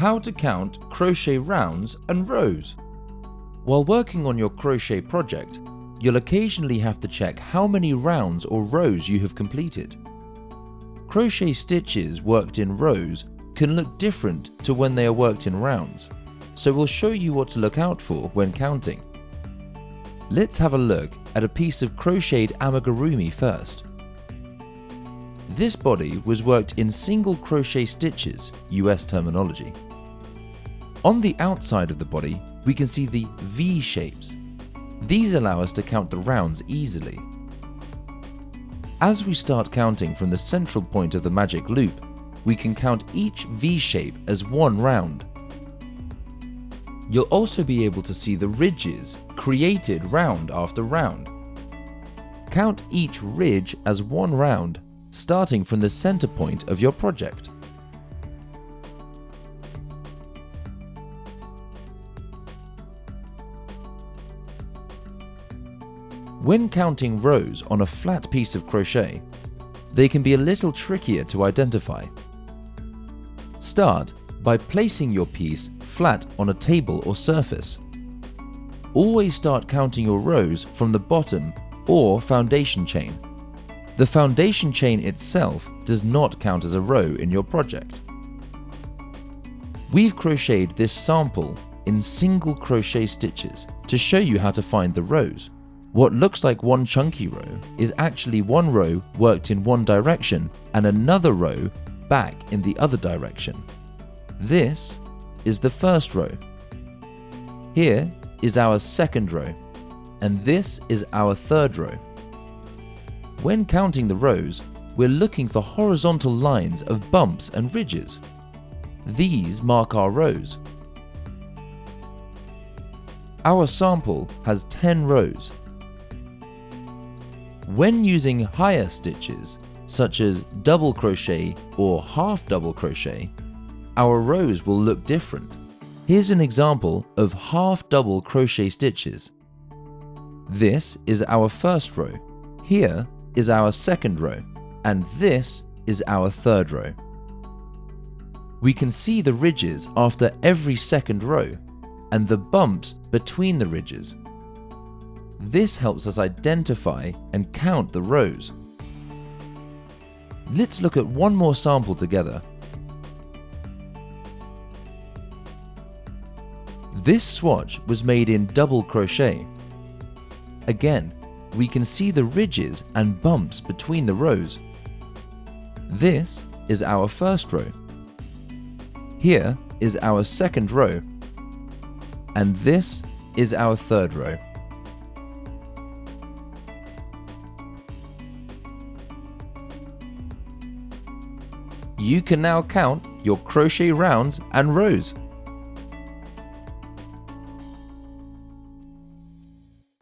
How to count crochet rounds and rows. While working on your crochet project, you'll occasionally have to check how many rounds or rows you have completed. Crochet stitches worked in rows can look different to when they are worked in rounds, so we'll show you what to look out for when counting. Let's have a look at a piece of crocheted amigurumi first. This body was worked in single crochet stitches, US terminology. On the outside of the body, we can see the V shapes. These allow us to count the rounds easily. As we start counting from the central point of the magic loop, we can count each V shape as one round. You'll also be able to see the ridges created round after round. Count each ridge as one round, starting from the center point of your project. When counting rows on a flat piece of crochet, they can be a little trickier to identify. Start by placing your piece flat on a table or surface. Always start counting your rows from the bottom or foundation chain. The foundation chain itself does not count as a row in your project. We've crocheted this sample in single crochet stitches to show you how to find the rows. What looks like one chunky row is actually one row worked in one direction and another row back in the other direction. This is the first row. Here is our second row, and this is our third row. When counting the rows, we're looking for horizontal lines of bumps and ridges. These mark our rows. Our sample has 10 rows. When using higher stitches, such as double crochet or half double crochet, our rows will look different. Here's an example of half double crochet stitches. This is our first row, here is our second row, and this is our third row. We can see the ridges after every second row and the bumps between the ridges. This helps us identify and count the rows. Let's look at one more sample together. This swatch was made in double crochet. Again, we can see the ridges and bumps between the rows. This is our first row. Here is our second row. And this is our third row. You can now count your crochet rounds and rows.